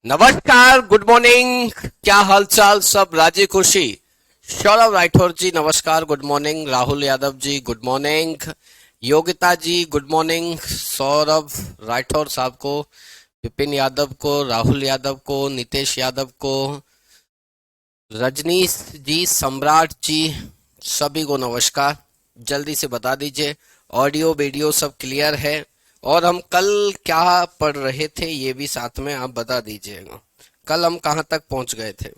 नमस्कार, good morning. क्या हाल चाल सब? राजी खुशी। सौरभ राठौर जी नमस्कार, good morning. Rahul Yadav ji good morning. Yogita जी गुड मॉर्निंग। सौरभ राठौर साहब को, विपिन यादव को, राहुल यादव को, नितेश यादव को, रजनीश जी, सम्राट जी, सभी को नमस्कार। जल्दी से बता दीजिए ऑडियो वीडियो सब क्लियर है, और हम कल क्या पढ़ रहे थे ये भी साथ में आप बता दीजिएगा। कल हम कहाँ तक पहुंच गए थे?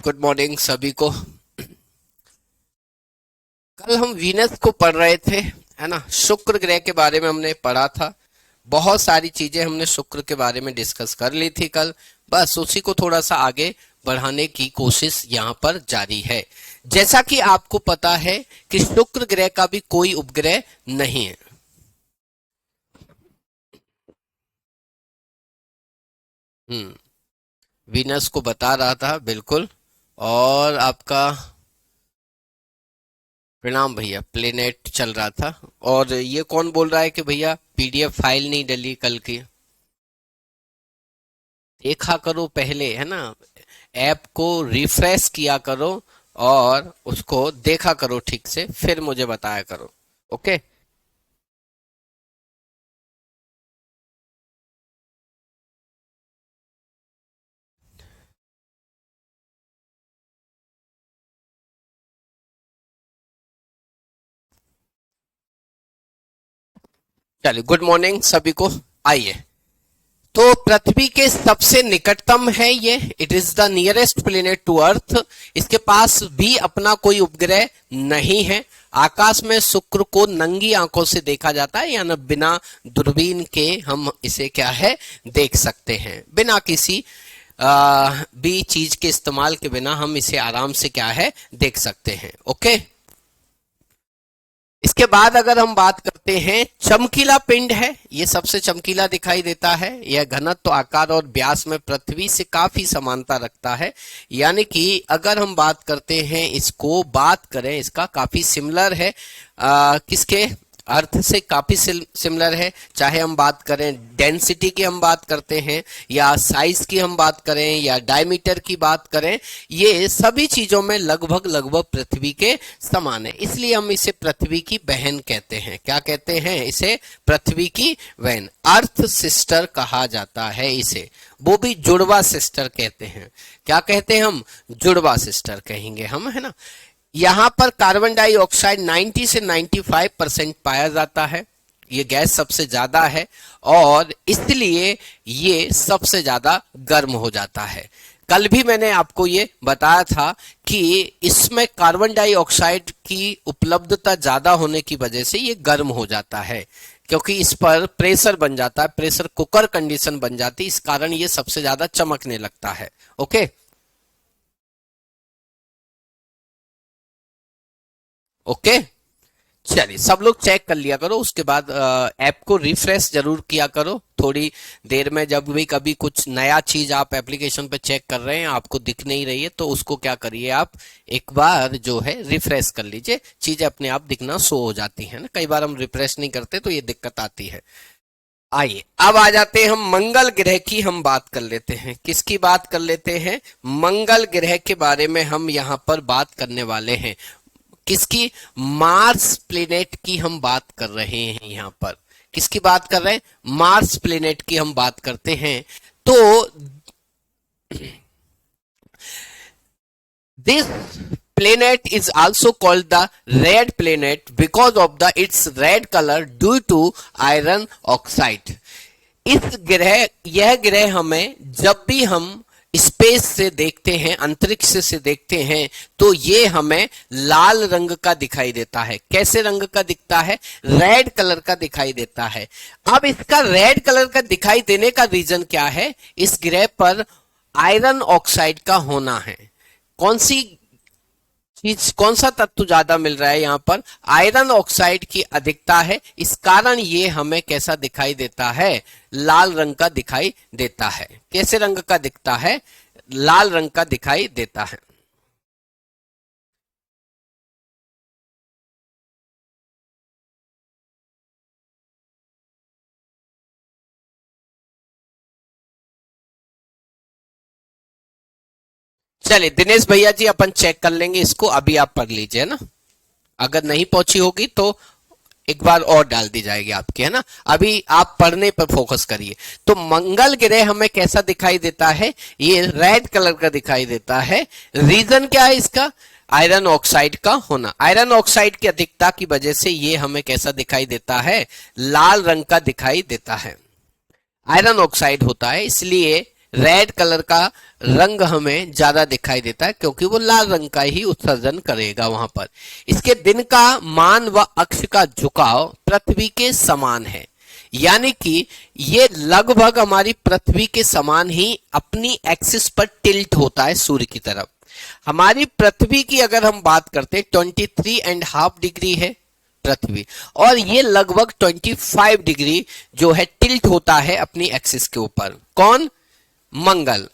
गुड मॉर्निंग सभी को। कल हम वीनस को पढ़ रहे थे, है ना। शुक्र ग्रह के बारे में हमने पढ़ा था। बहुत सारी चीजें हमने शुक्र के बारे में डिस्कस कर ली थी कल। बस उसी को थोड़ा सा आगे बढ़ाने की कोशिश यहाँ पर जारी है। जैसा कि आपको पता है कि शुक्र ग्रह का भी कोई उपग्रह नहीं है। हम्म। वीनस को बता रहा था, बिल्कुल। और आपका प्रणाम भैया, प्लेनेट चल रहा था। और ये कौन बोल रहा है कि भैया पीडीएफ फाइल नहीं डली कल की? देखा करो पहले, है ना। ऐप को रिफ्रेश किया करो और उसको देखा करो ठीक से, फिर मुझे बताया करो। ओके। चलिए, गुड मॉर्निंग सभी को। आइए, तो पृथ्वी के सबसे निकटतम है ये। It is the nearest planet to earth. इसके पास भी अपना कोई उपग्रह नहीं है। आकाश में शुक्र को नंगी आंखों से देखा जाता है, यानी बिना दूरबीन के हम इसे क्या है देख सकते हैं। बिना किसी भी चीज के इस्तेमाल के बिना हम इसे आराम से क्या है देख सकते हैं। ओके। इसके बाद अगर हम बात करते हैं, चमकीला पिंड है, ये सबसे चमकीला दिखाई देता है। यह घनत्व, आकार और व्यास में पृथ्वी से काफी समानता रखता है। यानी कि अगर हम बात करते हैं, इसको बात करें, इसका काफी सिमिलर है किसके अर्थ से काफी सिमिलर है। चाहे हम बात करें डेंसिटी की, हम बात करते हैं, या साइज की हम बात करें, या डायमीटर की बात करें, ये सभी चीजों में लगभग लगभग पृथ्वी के समान है। इसलिए हम इसे पृथ्वी की बहन कहते हैं। क्या कहते हैं इसे? पृथ्वी की बहन, अर्थ सिस्टर कहा जाता है इसे। वो भी जुड़वा सिस्टर कहते हैं। क्या कहते हैं हम? जुड़वा सिस्टर कहेंगे हम, है ना। यहां पर कार्बन डाइऑक्साइड 90 से 95% पाया जाता है। ये गैस सबसे ज्यादा है, और इसलिए ये सबसे ज्यादा गर्म हो जाता है। कल भी मैंने आपको ये बताया था कि इसमें कार्बन डाइऑक्साइड की उपलब्धता ज्यादा होने की वजह से ये गर्म हो जाता है, क्योंकि इस पर प्रेशर बन जाता है, प्रेशर कुकर कंडीशन बन जाती है। इस कारण ये सबसे ज्यादा चमकने लगता है। ओके। ओके। चलिए, सब लोग चेक कर लिया करो। उसके बाद ऐप को रिफ्रेश जरूर किया करो थोड़ी देर में। जब भी कभी कुछ नया चीज आप एप्लीकेशन पे चेक कर रहे हैं, आपको दिख नहीं रही है, तो उसको क्या करिए, आप एक बार जो है रिफ्रेश कर लीजिए। चीजें अपने आप दिखना शो हो जाती है ना। कई बार हम रिफ्रेश नहीं करते तो ये दिक्कत आती है। आइए, अब आ जाते हैं हम मंगल ग्रह की। हम बात कर लेते हैं, किसकी बात कर लेते हैं? मंगल ग्रह के बारे में हम यहाँ पर बात करने वाले हैं। किसकी? मार्स प्लेनेट की हम बात कर रहे हैं यहाँ पर। किसकी बात कर रहे हैं? मार्स प्लेनेट की हम बात करते हैं। तो this planet is also called the red planet because of the its red color due to iron oxide। इस ग्रह यह ग्रह हमें जब भी हम स्पेस से देखते हैं, अंतरिक्ष से देखते हैं, तो ये हमें लाल रंग का दिखाई देता है। कैसे रंग का दिखता है? रेड कलर का दिखाई देता है। अब इसका रेड कलर का दिखाई देने का रीजन क्या है? इस ग्रह पर आयरन ऑक्साइड का होना है। कौन सी चीज, कौन सा तत्व ज्यादा मिल रहा है यहाँ पर? आयरन ऑक्साइड की अधिकता है, इस कारण ये हमें कैसा दिखाई देता है? लाल रंग का दिखाई देता है। कैसे रंग का दिखता है? लाल रंग का दिखाई देता है। चलिए दिनेश भैया जी, अपन चेक कर लेंगे इसको, अभी आप पढ़ लीजिए ना, अगर नहीं पहुंची होगी तो एक बार और डाल दी जाएगी आपकी, है ना। अभी आप पढ़ने पर फोकस करिए। तो मंगल ग्रह हमें कैसा दिखाई देता है? ये रेड कलर का दिखाई देता है। रीजन क्या है इसका? आयरन ऑक्साइड का होना। आयरन ऑक्साइड की अधिकता की वजह से ये हमें कैसा दिखाई देता है? लाल रंग का दिखाई देता है। आयरन ऑक्साइड होता है, इसलिए रेड कलर का रंग हमें ज्यादा दिखाई देता है, क्योंकि वो लाल रंग का ही उत्सर्जन करेगा वहां पर। इसके दिन का मान व अक्ष का झुकाव पृथ्वी के समान है, यानी कि ये लगभग हमारी पृथ्वी के समान ही अपनी एक्सिस पर टिल्ट होता है सूर्य की तरफ। हमारी पृथ्वी की अगर हम बात करते हैं 23.5 डिग्री है पृथ्वी, और ये लगभग 25 डिग्री जो है टिल्ट होता है अपनी एक्सिस के ऊपर। कौन? मंगल।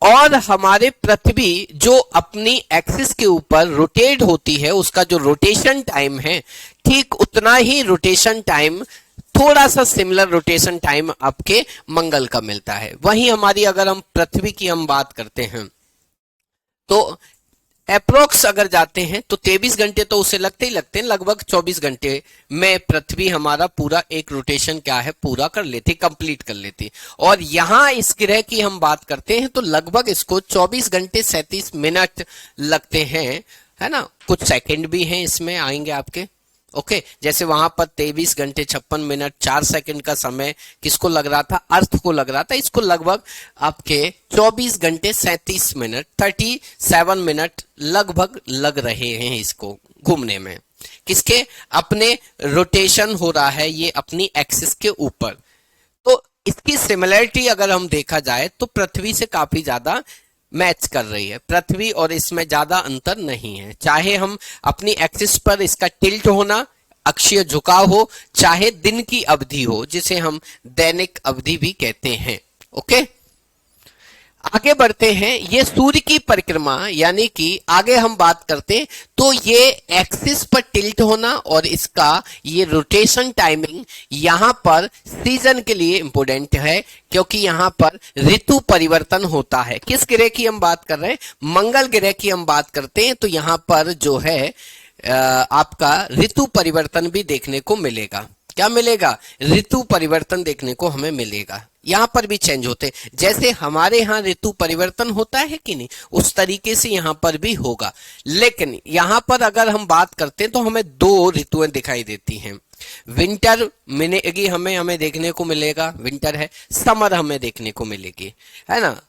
और हमारे पृथ्वी जो अपनी एक्सिस के ऊपर रोटेट होती है, उसका जो रोटेशन टाइम है, ठीक उतना ही रोटेशन टाइम, थोड़ा सा सिमिलर रोटेशन टाइम आपके मंगल का मिलता है। वहीं हमारी अगर हम पृथ्वी की हम बात करते हैं तो अप्रोक्स अगर जाते हैं तो 23 घंटे तो उसे लगते ही लगते हैं, लगभग 24 घंटे में पृथ्वी हमारा पूरा एक रोटेशन क्या है पूरा कर लेती, कंप्लीट कर लेती। और यहां इस ग्रह की हम बात करते हैं तो लगभग इसको 24 घंटे 37 मिनट लगते हैं, है ना। कुछ सेकंड भी हैं इसमें आएंगे आपके, ओके। जैसे वहां पर 23 घंटे 56 मिनट 4 सेकंड का समय किसको लग रहा था? अर्थ को लग रहा था। इसको लगभग आपके 24 घंटे 37 मिनट 37 मिनट लगभग लग रहे हैं इसको घूमने में। किसके? अपने रोटेशन हो रहा है ये अपनी एक्सिस के ऊपर। तो इसकी सिमिलरिटी अगर हम देखा जाए तो पृथ्वी से काफी ज्यादा मैच कर रही है पृथ्वी, और इसमें ज्यादा अंतर नहीं है। चाहे हम अपनी एक्सिस पर इसका टिल्ट होना, अक्षीय झुकाव हो, चाहे दिन की अवधि हो, जिसे हम दैनिक अवधि भी कहते हैं। ओके, आगे बढ़ते हैं। ये सूर्य की परिक्रमा, यानी कि आगे हम बात करते हैं तो ये एक्सिस पर टिल्ट होना और इसका ये रोटेशन टाइमिंग यहां पर सीजन के लिए इंपॉर्टेंट है, क्योंकि यहां पर ऋतु परिवर्तन होता है। किस ग्रह की हम बात कर रहे हैं? मंगल ग्रह की हम बात करते हैं। तो यहां पर जो है आपका ऋतु परिवर्तन भी देखने को मिलेगा। क्या मिलेगा? ऋतु परिवर्तन देखने को हमें मिलेगा। यहां पर भी चेंज होते, जैसे हमारे यहाँ ऋतु परिवर्तन होता है कि नहीं, उस तरीके से यहां पर भी होगा। लेकिन यहां पर अगर हम बात करते हैं तो हमें 2 ऋतुएं दिखाई देती हैं। विंटर मिलेगी हमें देखने को मिलेगा, विंटर है। समर हमें देखने को मिलेगी, है ना।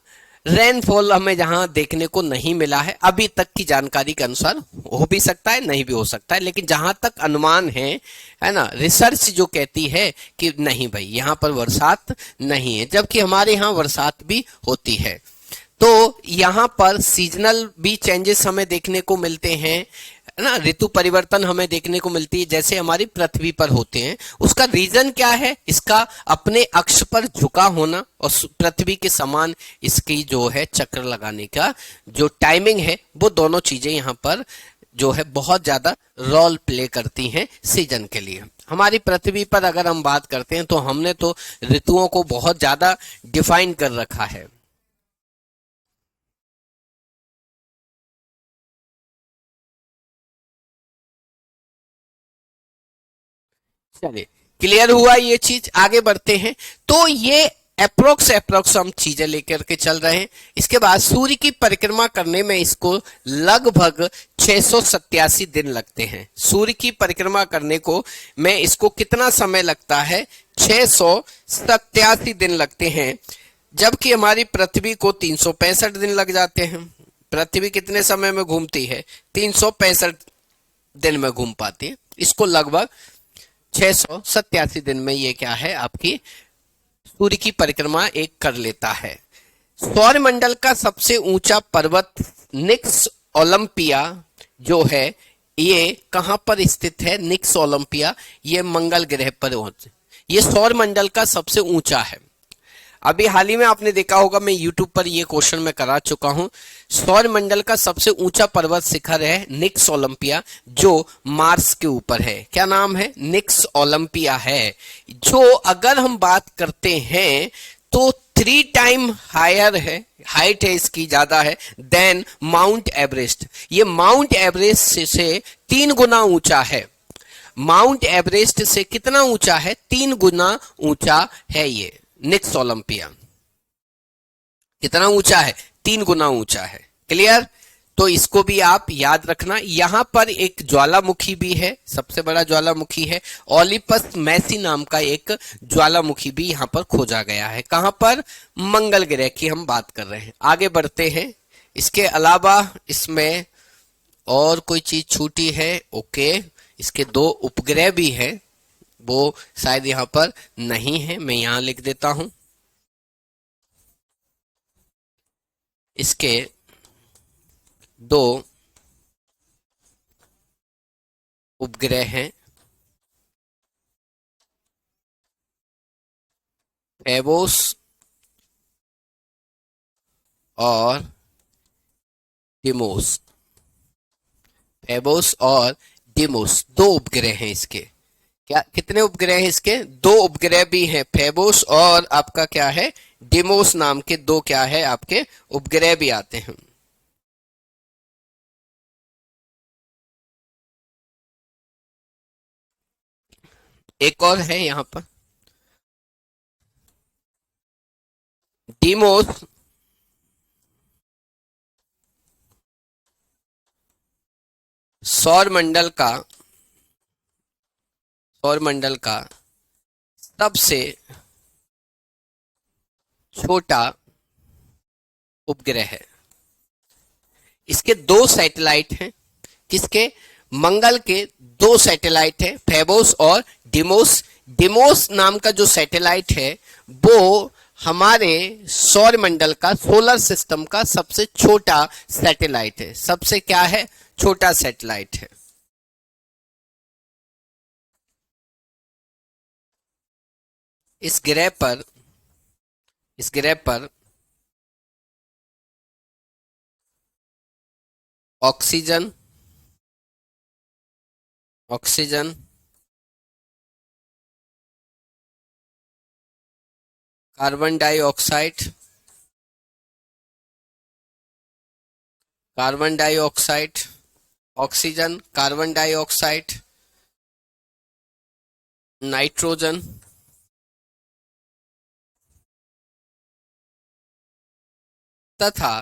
रेनफॉल हमें जहां देखने को नहीं मिला है अभी तक की जानकारी के अनुसार, हो भी सकता है नहीं भी हो सकता है, लेकिन जहां तक अनुमान है ना, रिसर्च जो कहती है कि नहीं भाई यहाँ पर बरसात नहीं है, जबकि हमारे यहाँ बरसात भी होती है। तो यहाँ पर सीजनल भी चेंजेस हमें देखने को मिलते हैं, है ना। ऋतु परिवर्तन हमें देखने को मिलती है जैसे हमारी पृथ्वी पर होते हैं। उसका रीजन क्या है? इसका अपने अक्ष पर झुका होना और पृथ्वी के समान इसकी जो है चक्र लगाने का जो टाइमिंग है, वो दोनों चीजें यहाँ पर जो है बहुत ज्यादा रोल प्ले करती हैं सीजन के लिए। हमारी पृथ्वी पर अगर हम बात करते हैं तो हमने तो ऋतुओं को बहुत ज्यादा डिफाइन कर रखा है। चलिए, क्लियर हुआ ये चीज। आगे बढ़ते हैं। तो ये अप्रोक्स हम चीजें लेकर के चल रहे हैं। इसके बाद सूर्य की परिक्रमा करने में इसको लगभग 687 दिन लगते हैं। सूर्य की परिक्रमा करने को में इसको कितना समय लगता है? 687 दिन लगते हैं, जबकि हमारी पृथ्वी को 365 दिन लग जाते हैं। पृथ्वी कितने समय में घूमती है? 365 दिन में घूम पाती है। इसको लगभग 687 दिन में ये क्या है आपकी सूर्य की परिक्रमा एक कर लेता है। सौरमंडल का सबसे ऊंचा पर्वत निक्स ओलंपिया जो है ये कहां पर स्थित है? निक्स ओलंपिया, ये मंगल ग्रह पर ये सौर मंडल का सबसे ऊंचा है। अभी हाल ही में आपने देखा होगा, मैं यूट्यूब पर ये क्वेश्चन मैं करा चुका हूं। सौर मंडल का सबसे ऊंचा पर्वत शिखर है निक्स ओलंपिया, जो मार्स के ऊपर है। क्या नाम है? निक्स ओलंपिया है, जो अगर हम बात करते हैं तो 3 टाइम हायर है, हाइट है इसकी ज्यादा है देन माउंट एवरेस्ट। ये माउंट एवरेस्ट से 3 गुना ऊंचा है। माउंट एवरेस्ट से कितना ऊंचा है? 3 गुना ऊंचा है ये निक्स ओलंपिया। कितना ऊंचा है? 3 गुना ऊंचा है। क्लियर? तो इसको भी आप याद रखना। यहां पर एक ज्वालामुखी भी है, सबसे बड़ा ज्वालामुखी है, ओलिपस मैसी नाम का एक ज्वालामुखी भी यहां पर खोजा गया है। कहां पर? मंगल ग्रह की हम बात कर रहे हैं। आगे बढ़ते हैं। इसके अलावा इसमें और कोई चीज छूटी है? ओके, इसके 2 उपग्रह भी है, वो शायद यहां पर नहीं है, मैं यहां लिख देता हूं। इसके 2 उपग्रह हैं, फेबोस और डिमोस। फेबोस और डिमोस 2 उपग्रह हैं इसके। क्या कितने उपग्रह हैं इसके? 2 उपग्रह भी हैं, फेबोस और आपका क्या है? डिमोस नाम के 2 क्या है आपके उपग्रह भी आते हैं। एक और है यहां पर, डिमोस सौर मंडल का सबसे छोटा उपग्रह है। इसके 2 सैटेलाइट हैं। किसके? मंगल के 2 सैटेलाइट है, फेबोस और डिमोस। डिमोस नाम का जो सैटेलाइट है वो हमारे सौर मंडल का, सोलर सिस्टम का सबसे छोटा सैटेलाइट है। सबसे क्या है? छोटा सैटेलाइट है। इस ग्रह पर oxygen carbon dioxide, oxygen, carbon dioxide, nitrogen तथा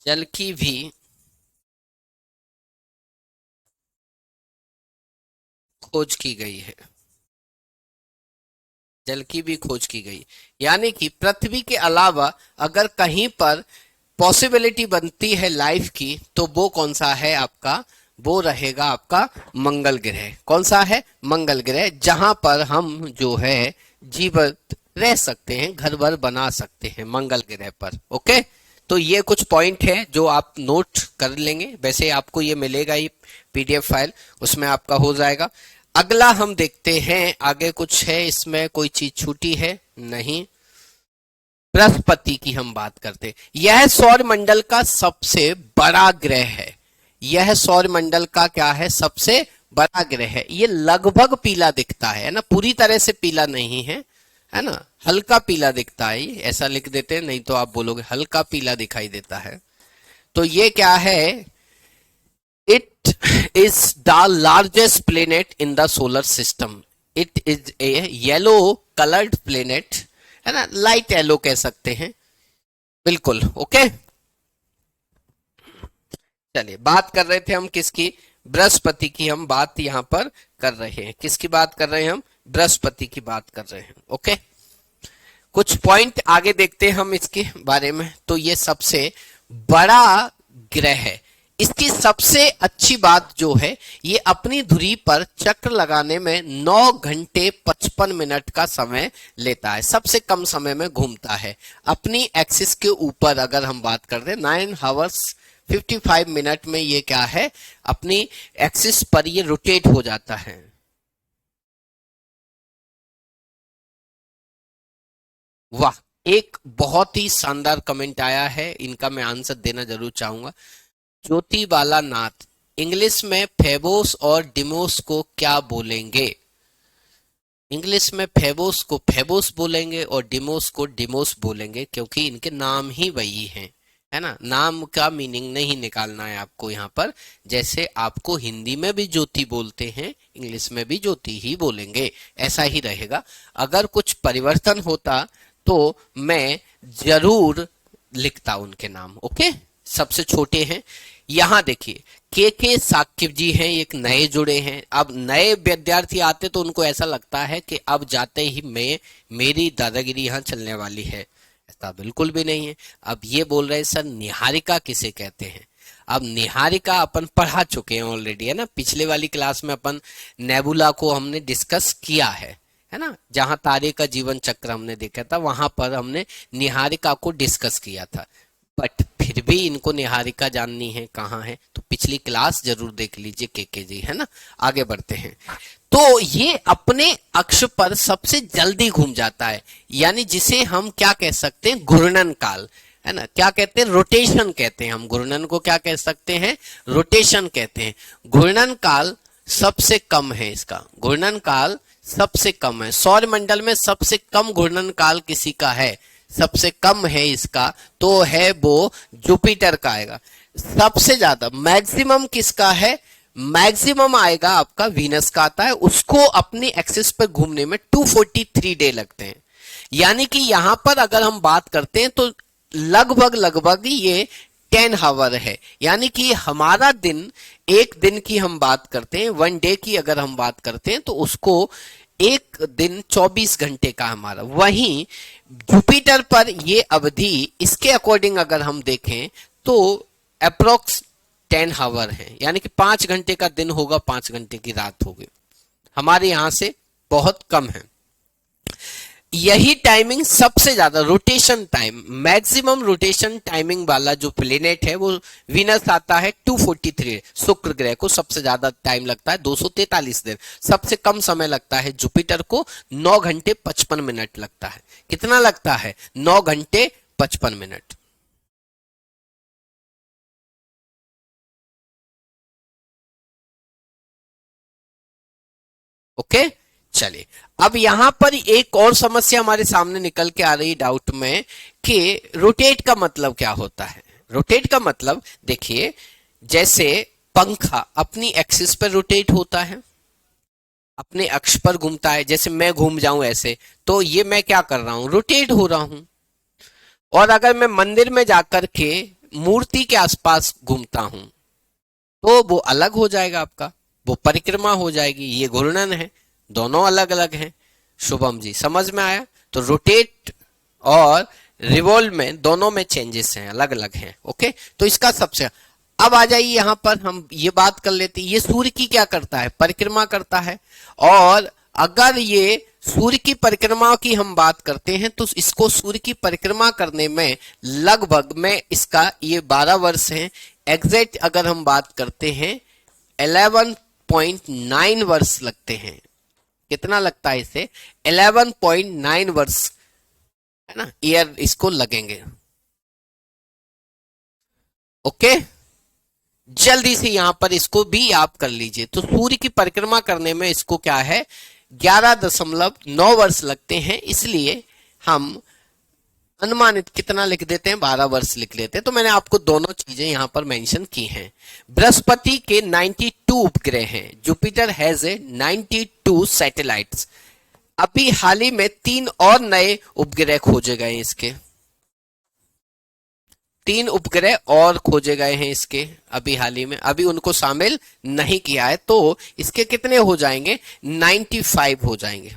जल की भी खोज की गई है। जल की भी खोज की गई, यानी कि पृथ्वी के अलावा अगर कहीं पर पॉसिबिलिटी बनती है लाइफ की, तो वो कौन सा है आपका? वो रहेगा आपका मंगल ग्रह। कौन सा है? मंगल ग्रह, जहां पर हम जो है जीवित रह सकते हैं, घर भर बना सकते हैं मंगल ग्रह पर। ओके, तो ये कुछ पॉइंट है जो आप नोट कर लेंगे। वैसे आपको ये मिलेगा ही पीडीएफ फाइल, उसमें आपका हो जाएगा। अगला हम देखते हैं, आगे कुछ है इसमें, कोई चीज छूटी है? नहीं। बृहस्पति की हम बात करते हैं। यह सौर मंडल का सबसे बड़ा ग्रह है। यह सौर मंडल का क्या है? सबसे बड़ा ग्रह है। ये लगभग पीला दिखता है ना, पूरी तरह से पीला नहीं है, है ना, हल्का पीला दिखता है। ये ऐसा लिख देते हैं, नहीं तो आप बोलोगे हल्का पीला दिखाई देता है। तो ये क्या है? It is the largest planet in the solar system. It is a yellow coloured planet, है ना, लाइट येलो कह सकते हैं, बिल्कुल। ओके, चलिए बात कर रहे थे हम किसकी? बृहस्पति की हम बात यहां पर कर रहे हैं। किसकी बात कर रहे हैं हम? बृहस्पति की बात कर रहे हैं। ओके, कुछ पॉइंट आगे देखते हैं हम इसके बारे में। तो ये सबसे बड़ा ग्रह है। इसकी सबसे अच्छी बात जो है, ये अपनी धुरी पर चक्र लगाने में 9 घंटे 55 मिनट का समय लेता है, सबसे कम समय में घूमता है। अपनी एक्सिस के ऊपर अगर हम बात करते हैं 9 आवर्स 55 मिनट में ये क्या है, अपनी एक्सिस पर ये रोटेट हो जाता है। वाह, एक बहुत ही शानदार कमेंट आया है, इनका मैं आंसर देना जरूर चाहूंगा। ज्योति बाला नाथ, इंग्लिश में फेबोस और डिमोस को क्या बोलेंगे? इंग्लिश में फेबोस को फेबोस बोलेंगे और डिमोस को डिमोस बोलेंगे, क्योंकि इनके नाम ही वही हैं, है ना। नाम का मीनिंग नहीं निकालना है आपको यहाँ पर। जैसे आपको हिंदी में भी ज्योति बोलते हैं, इंग्लिश में भी ज्योति ही बोलेंगे, ऐसा ही रहेगा। अगर कुछ परिवर्तन होता तो मैं जरूर लिखता उनके नाम। ओके, सबसे छोटे हैं। यहां देखिए के साकिब जी हैं, एक नए जुड़े हैं। अब नए विद्यार्थी आते तो उनको ऐसा लगता है कि अब जाते ही मेरी दादागिरी यहाँ चलने वाली है। ऐसा बिल्कुल भी नहीं है। अब ये बोल रहे हैं सर निहारिका किसे कहते हैं? अब निहारिका अपन पढ़ा चुके हैं ऑलरेडी, है ना। पिछले वाली क्लास में अपन नेबुला को हमने डिस्कस किया है ना। जहां तारे का जीवन चक्र हमने देखा था, वहां पर हमने निहारिका को डिस्कस किया था। बट फिर भी इनको निहारिका जाननी है कहाँ है, तो पिछली क्लास जरूर देख लीजिए के जी, है ना। आगे बढ़ते हैं। तो ये अपने अक्ष पर सबसे जल्दी घूम जाता है, यानी जिसे हम क्या कह सकते हैं, घूर्णन काल, है ना। क्या कहते हैं? रोटेशन कहते हैं हम घूर्णन को। क्या कह सकते हैं? रोटेशन कहते हैं। घूर्णन काल सबसे कम है इसका, घूर्णन काल सबसे कम है। सौर मंडल में सबसे कम घूर्णन काल किसी का है, सबसे कम है इसका, तो है वो जुपिटर का आएगा। सबसे ज्यादा मैक्सिमम किसका है? मैक्सिमम आएगा आपका वीनस का आता है, उसको अपनी एक्सिस पर घूमने में 243 डे लगते हैं। यानी कि यहां पर अगर हम बात करते हैं तो लगभग ये 10 आवर है। यानी कि हमारा दिन, एक दिन की हम बात करते हैं, 1 डे की अगर हम बात करते हैं तो उसको एक दिन 24 घंटे का हमारा। वहीं जुपिटर पर ये अवधि इसके अकॉर्डिंग अगर हम देखें तो अप्रोक्स 10 आवर है, यानी कि 5 घंटे का दिन होगा, 5 घंटे की रात होगी। हमारे यहां से बहुत कम है। यही टाइमिंग सबसे ज्यादा rotation time, maximum rotation timing वाला जो प्लेनेट है वो वीनस आता है 243। शुक्र ग्रह को सबसे ज्यादा टाइम लगता है 243 दिन। सबसे कम समय लगता है जुपिटर को 9 घंटे 55 मिनट लगता है। कितना लगता है? 9 घंटे 55 मिनट। ओके, चलिए अब यहां पर एक और समस्या हमारे सामने निकल के आ रही डाउट में कि रोटेट का मतलब क्या होता है। रोटेट का मतलब देखिए, जैसे पंखा अपनी एक्सिस पर रोटेट होता है, अपने अक्ष पर घूमता है। जैसे मैं घूम जाऊं ऐसे, तो ये मैं क्या कर रहा हूं? रोटेट हो रहा हूं। और अगर मैं मंदिर में जाकर के मूर्ति के आसपास घूमता हूं तो वो अलग हो जाएगा आपका, वो परिक्रमा हो जाएगी। ये घूर्णन है, दोनों अलग अलग हैं। शुभम जी समझ में आया? तो रोटेट और रिवॉल्व में दोनों में चेंजेस हैं, अलग अलग हैं। ओके, तो इसका सबसे, अब आ जाइए यहां पर हम ये बात कर लेते हैं, ये सूर्य की क्या करता है? परिक्रमा करता है। और अगर ये सूर्य की परिक्रमा की हम बात करते हैं तो इसको सूर्य की परिक्रमा करने में लगभग में इसका ये 12 वर्ष है। एग्जैक्ट अगर हम बात करते हैं 11.9 वर्ष लगते हैं। कितना लगता है इसे? 11.9 वर्ष, है ना, ईयर इसको लगेंगे। ओके, जल्दी से यहां पर इसको भी आप कर लीजिए। तो सूर्य की परिक्रमा करने में इसको क्या है? 11.9 वर्ष लगते हैं। इसलिए हम अनुमानित कितना लिख देते हैं? 12 वर्ष लिख लेते हैं। तो मैंने आपको दोनों चीजें यहां पर मेंशन की हैं। बृहस्पति के 92 उपग्रह हैं। Jupiter has a 92 satellites. अभी हाल ही में 3 और नए उपग्रह खोजे गए हैं इसके। 3 उपग्रह और खोजे गए हैं इसके अभी हाल ही में, अभी उनको शामिल नहीं किया है। तो इसके कितने हो जाएंगे? 95 हो जाएंगे।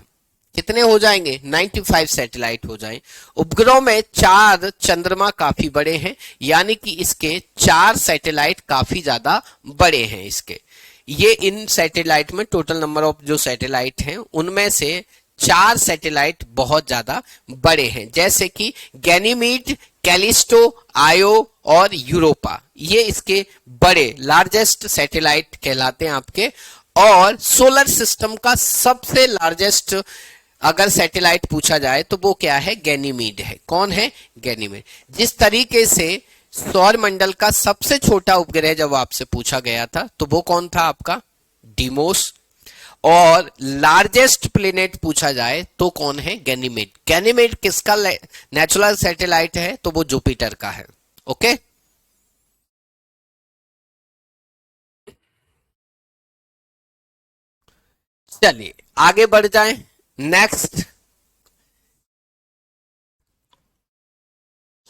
कितने हो जाएंगे? 95 सैटेलाइट हो जाए। उपग्रह में 4 चंद्रमा काफी बड़े हैं, यानी कि इसके 4 सैटेलाइट काफी ज्यादा बड़े हैं इसके। ये इन सैटेलाइट में टोटल नंबर ऑफ जो सैटेलाइट हैं उनमें से 4 सैटेलाइट बहुत ज्यादा बड़े हैं, जैसे कि गैनीमीड, कैलिस्टो, आयो और यूरोपा। ये इसके बड़े लार्जेस्ट सैटेलाइट कहलाते हैं आपके। और सोलर सिस्टम का सबसे लार्जेस्ट अगर सैटेलाइट पूछा जाए तो वो क्या है? गैनीमीड है। कौन है? गैनीमीड। जिस तरीके से सौर मंडल का सबसे छोटा उपग्रह जब आपसे पूछा गया था तो वो कौन था आपका? डीमोस। और लार्जेस्ट प्लेनेट पूछा जाए तो कौन है? गैनीमेड। गैनीमेड किसका नेचुरल सैटेलाइट है? तो वो जुपिटर का है। ओके, चलिए आगे बढ़ जाएं। नेक्स्ट,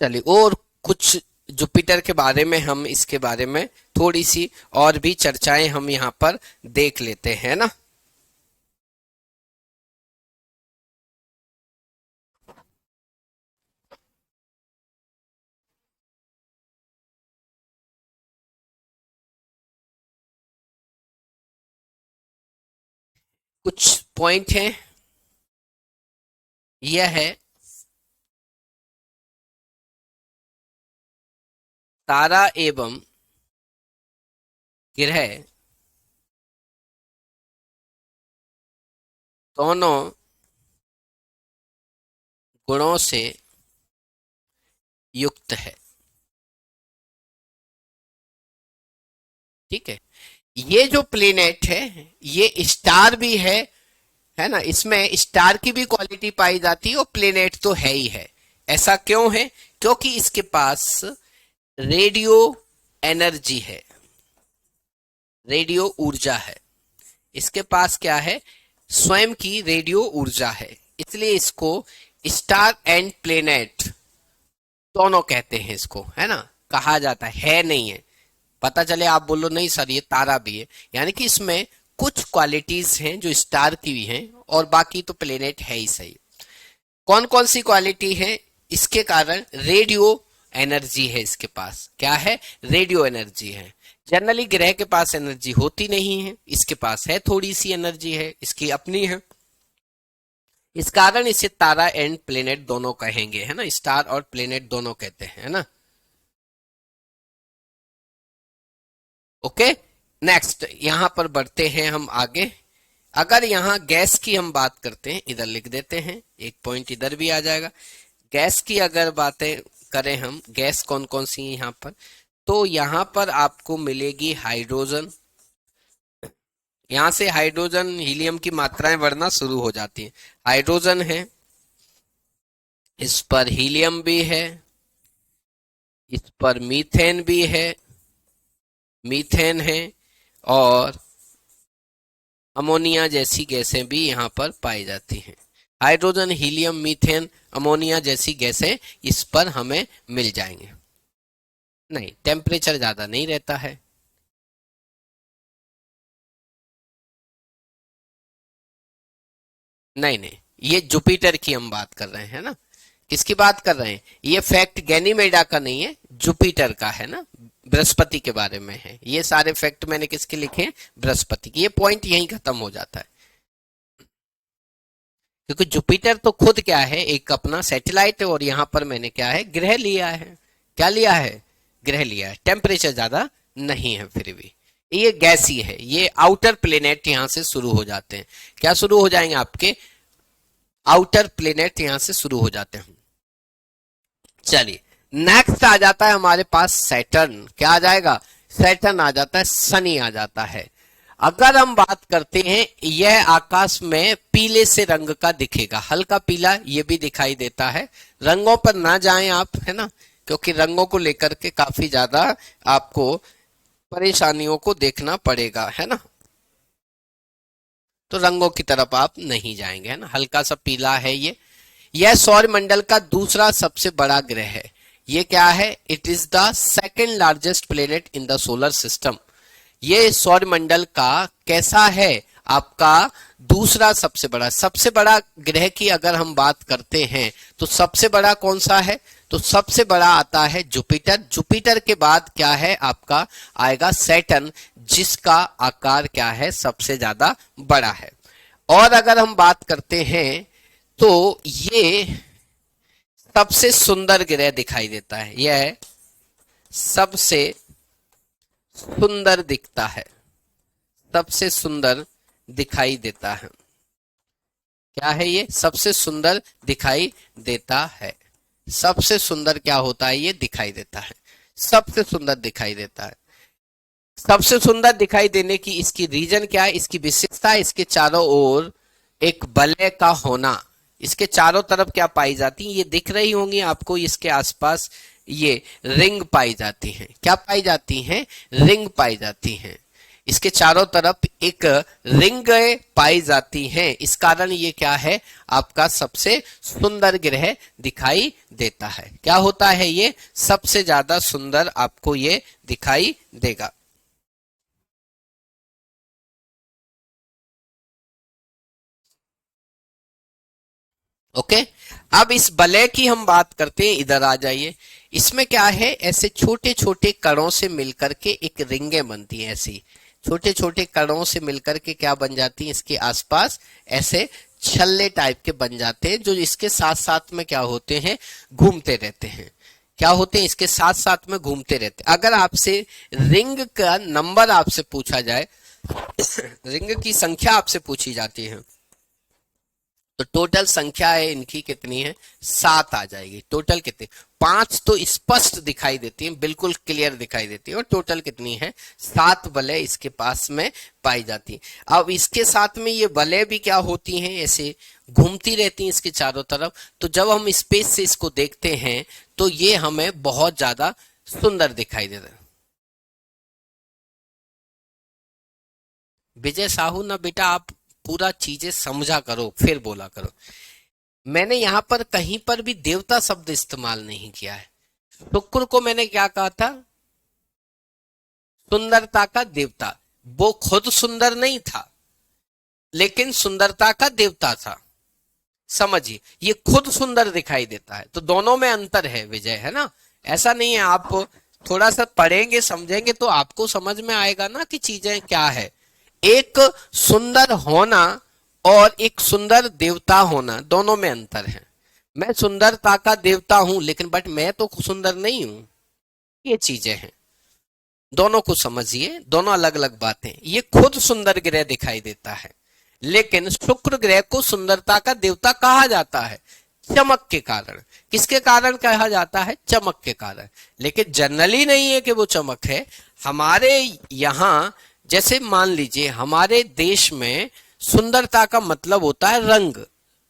चलिए और कुछ जुपिटर के बारे में हम इसके बारे में थोड़ी सी और भी चर्चाएं हम यहां पर देख लेते हैं ना। कुछ पॉइंट हैं, यह है तारा एवं ग्रह दोनों गुणों से युक्त है। ठीक है, ये जो प्लेनेट है ये स्टार भी है ना, इसमें स्टार की भी क्वालिटी पाई जाती है और प्लेनेट तो है ही है। ऐसा क्यों है? क्योंकि इसके पास रेडियो एनर्जी है, रेडियो ऊर्जा है। इसके पास क्या है? स्वयं की रेडियो ऊर्जा है, इसलिए इसको स्टार एंड प्लेनेट दोनों कहते हैं इसको, है ना, कहा जाता है नहीं है। पता चले आप बोलो नहीं सर ये तारा भी है, यानी कि इसमें कुछ क्वालिटीज हैं जो स्टार की भी हैं और बाकी तो प्लेनेट है ही सही। कौन कौन सी क्वालिटी है? इसके कारण रेडियो एनर्जी है इसके पास। क्या है? रेडियो एनर्जी है। जनरली ग्रह के पास एनर्जी होती नहीं है, इसके पास है, थोड़ी सी एनर्जी है, इसकी अपनी है। इस कारण इसे तारा एंड प्लेनेट दोनों कहेंगे, है ना, स्टार और प्लेनेट दोनों कहते हैं, है ना। ओके, नेक्स्ट यहां पर बढ़ते हैं हम आगे। अगर यहां गैस की हम बात करते हैं, इधर लिख देते हैं, एक पॉइंट इधर भी आ जाएगा। गैस की अगर बातें करें हम, गैस कौन कौन सी है यहाँ पर, तो यहाँ पर आपको मिलेगी हाइड्रोजन। यहाँ से हाइड्रोजन हीलियम की मात्राएं बढ़ना शुरू हो जाती हैं। हाइड्रोजन है, इस पर हीलियम भी है, इस पर मीथेन भी है, मीथेन है, और अमोनिया जैसी गैसें भी यहाँ पर पाई जाती हैं। हाइड्रोजन, हीलियम, मीथेन, अमोनिया जैसी गैसें इस पर हमें मिल जाएंगे। नहीं, टेम्परेचर ज्यादा नहीं रहता है। नहीं नहीं, ये जुपिटर की हम बात कर रहे हैं ना। किसकी बात कर रहे हैं? ये फैक्ट गैनीमेडा का नहीं है, जुपिटर का है ना, बृहस्पति के बारे में है। ये सारे फैक्ट मैंने किसके लिखे हैं? बृहस्पति के। ये पॉइंट यहीं खत्म हो जाता है, क्योंकि जुपिटर तो खुद क्या है, एक अपना सैटेलाइट है, और यहां पर मैंने क्या है, ग्रह लिया है। क्या लिया है? ग्रह लिया है। टेम्परेचर ज्यादा नहीं है फिर भी, ये गैसी है। ये आउटर प्लेनेट यहां से शुरू हो जाते हैं। क्या शुरू हो जाएंगे? आपके आउटर प्लेनेट यहां से शुरू हो जाते हैं। चलिए नेक्स्ट आ जाता है हमारे पास सैटर्न। क्या आ जाएगा? सैटर्न आ जाता है, शनि आ जाता है। अगर हम बात करते हैं, यह आकाश में पीले से रंग का दिखेगा, हल्का पीला ये भी दिखाई देता है। रंगों पर ना जाएं आप, है ना, क्योंकि रंगों को लेकर के काफी ज्यादा आपको परेशानियों को देखना पड़ेगा, है ना। तो रंगों की तरफ आप नहीं जाएंगे, है ना, हल्का सा पीला है ये। यह सौर मंडल का दूसरा सबसे बड़ा ग्रह है। ये क्या है? It is the second largest planet in the solar system. ये सौर मंडल का कैसा है? आपका दूसरा सबसे बड़ा ग्रह की अगर हम बात करते हैं तो सबसे बड़ा कौन सा है? तो सबसे बड़ा आता है जुपिटर। जुपिटर के बाद क्या है आपका आएगा सैटर्न, जिसका आकार क्या है सबसे ज्यादा बड़ा है। और अगर हम बात करते हैं तो ये सबसे सुंदर ग्रह दिखाई देता है, यह सबसे सुंदर दिखता है, सबसे सुंदर दिखाई देता है। क्या है ये? सबसे सुंदर दिखाई देता है। सबसे सुंदर क्या होता है? ये दिखाई देता है, सबसे सुंदर दिखाई देता है। सबसे सुंदर दिखाई देने की इसकी रीजन क्या है? इसकी विशेषता, इसके चारों ओर एक वलय का होना। इसके चारों तरफ क्या पाई जाती है? ये दिख रही होंगी आपको, इसके आसपास ये रिंग पाई जाती हैं। क्या पाई जाती हैं? रिंग पाई जाती हैं। इसके चारों तरफ एक रिंग पाई जाती हैं। इस कारण ये क्या है आपका सबसे सुंदर ग्रह दिखाई देता है। क्या होता है ये? सबसे ज्यादा सुंदर आपको ये दिखाई देगा। ओके, अब इस वलय की हम बात करते हैं। इधर आ जाइए। इसमें क्या है, ऐसे छोटे छोटे कणों से मिलकर के एक रिंगे बनती हैं। ऐसी छोटे छोटे कणों से मिलकर के क्या बन जाती हैं? इसके आसपास ऐसे छल्ले टाइप के बन जाते हैं, जो इसके साथ साथ में क्या होते हैं? घूमते रहते हैं। क्या होते हैं? इसके साथ साथ में घूमते रहते हैं। अगर आपसे रिंग का नंबर आपसे पूछा जाए, रिंग की संख्या आपसे पूछी जाती है, तो टोटल संख्या है इनकी कितनी है? 7 आ जाएगी। टोटल कितनी? 5 तो स्पष्ट दिखाई देती है, बिल्कुल क्लियर दिखाई देती है। और टोटल कितनी है? 7 वलय इसके पास में पाई जाती है। अब इसके साथ में ये वलय भी क्या होती हैं? ऐसे घूमती रहती हैं इसके चारों तरफ। तो जब हम स्पेस से इसको देखते हैं तो ये हमें बहुत ज्यादा सुंदर दिखाई देता है। विजय साहू, ना बेटा आप पूरा चीजें समझा करो फिर बोला करो। मैंने यहां पर कहीं पर भी देवता शब्द इस्तेमाल नहीं किया है। शुक्र को मैंने क्या कहा था? सुंदरता का देवता। वो खुद सुंदर नहीं था, लेकिन सुंदरता का देवता था। समझिए, ये खुद सुंदर दिखाई देता है। तो दोनों में अंतर है विजय, है ना? ऐसा नहीं है। आप थोड़ा सा पढ़ेंगे समझेंगे तो आपको समझ में आएगा ना कि चीजें क्या है। एक सुंदर होना और एक सुंदर देवता होना, दोनों में अंतर है। मैं सुंदरता का देवता हूं, लेकिन बट मैं तो सुंदर नहीं हूं। ये चीजें हैं, दोनों को समझिए। दोनों अलग अलग बातें। ये खुद सुंदर ग्रह दिखाई देता है, लेकिन शुक्र ग्रह को सुंदरता का देवता कहा जाता है चमक के कारण। किसके कारण कहा जाता है? चमक के कारण। लेकिन जनरली नहीं है कि वो चमक है। हमारे यहां जैसे मान लीजिए, हमारे देश में सुंदरता का मतलब होता है रंग।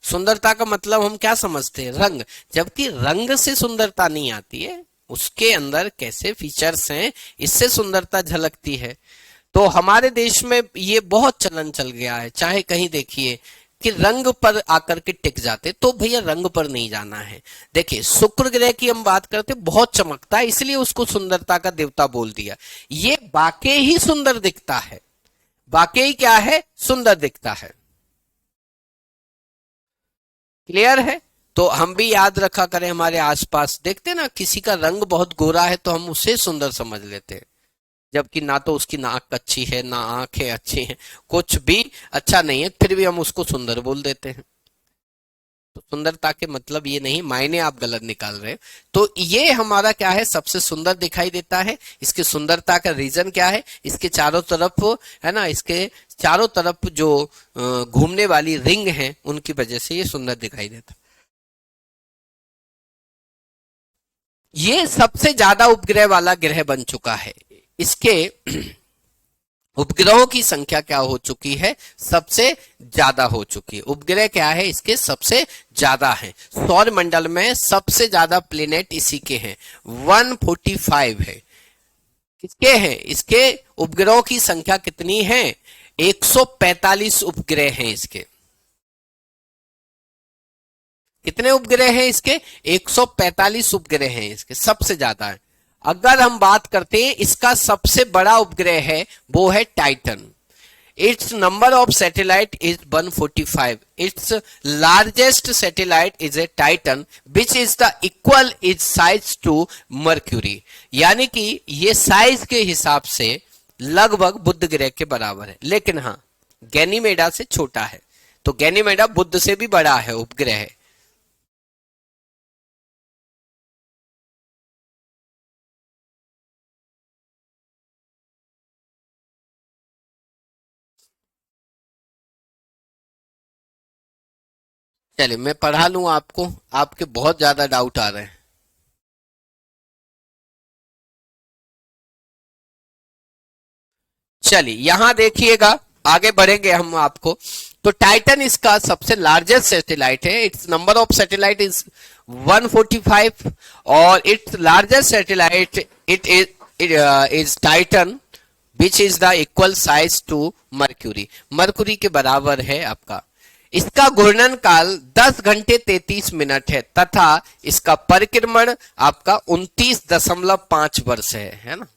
सुंदरता का मतलब हम क्या समझते हैं? रंग। जबकि रंग से सुंदरता नहीं आती है, उसके अंदर कैसे फीचर्स हैं, इससे सुंदरता झलकती है। तो हमारे देश में ये बहुत चलन चल गया है। चाहे कहीं देखिए कि रंग पर आकर के टिक जाते, तो भैया रंग पर नहीं जाना है। देखिए, शुक्र ग्रह की हम बात करते, बहुत चमकता है, इसलिए उसको सुंदरता का देवता बोल दिया। ये वाकई ही सुंदर दिखता है। वाकई क्या है? सुंदर दिखता है। क्लियर है? तो हम भी याद रखा करें, हमारे आसपास देखते ना, किसी का रंग बहुत गोरा है तो हम उसे सुंदर समझ लेते हैं, जबकि ना तो उसकी नाक अच्छी है, ना आंखें अच्छी हैं, कुछ भी अच्छा नहीं है, फिर भी हम उसको सुंदर बोल देते हैं। तो सुंदरता के मतलब ये नहीं, मायने आप गलत निकाल रहे हैं। तो ये हमारा क्या है? सबसे सुंदर दिखाई देता है। इसकी सुंदरता का रीजन क्या है? इसके चारों तरफ, है ना, इसके चारों तरफ जो घूमने वाली रिंग है, उनकी वजह से ये सुंदर दिखाई देता है। ये सबसे ज्यादा उपग्रह वाला ग्रह बन चुका है। इसके उपग्रहों की संख्या क्या हो चुकी है? सबसे ज्यादा हो चुकी है। उपग्रह क्या है? इसके सबसे ज्यादा है। सौर मंडल में सबसे ज्यादा प्लेनेट इसी के हैं, 145 है। किसके हैं? इसके उपग्रहों की संख्या कितनी है? 145 उपग्रह हैं इसके। कितने उपग्रह हैं इसके? 145 उपग्रह हैं इसके, सबसे ज्यादा है। अगर हम बात करते हैं, इसका सबसे बड़ा उपग्रह है, वो है Titan. Its number of satellite is 145. Its largest satellite is a Titan, which is the equal its size to Mercury. यानी कि ये साइज के हिसाब से लगभग बुध ग्रह के बराबर है, लेकिन हाँ गैनीमेडा से छोटा है। तो गैनीमेडा बुध से भी बड़ा है, उपग्रह है। चलिए मैं पढ़ा लूं आपको, आपके बहुत ज्यादा डाउट आ रहे हैं। चलिए यहां देखिएगा, आगे बढ़ेंगे हम आपको। तो टाइटन इसका सबसे लार्जेस्ट सैटेलाइट है। Its number of satellite is 145 और its largest satellite it is Titan which is the equal size to Mercury. Mercury के बराबर है आपका। इसका घूर्णन काल 10 घंटे 33 मिनट है तथा इसका परिक्रमण आपका 29.5 वर्ष है ना,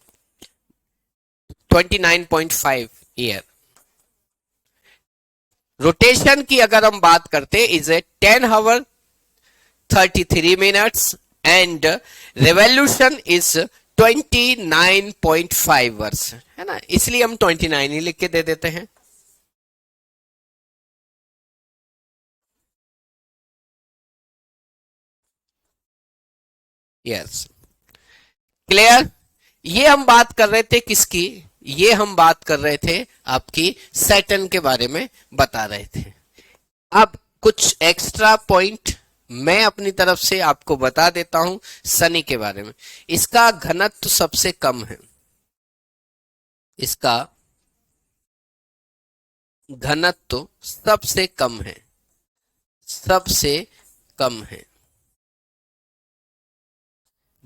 29.5 ईयर। रोटेशन की अगर हम बात करते is a 10 hour 33 minutes and revolution is 29.5 वर्ष है ना, इसलिए हम 29 ही लिख के दे देते हैं। Yes, clear. ये हम बात कर रहे थे किसकी, ये हम बात कर रहे थे आपकी सैटर्न के बारे में बता रहे थे। अब कुछ एक्स्ट्रा पॉइंट मैं अपनी तरफ से आपको बता देता हूं शनि के बारे में। इसका घनत्व सबसे कम है, इसका घनत्व सबसे कम है, सबसे कम है।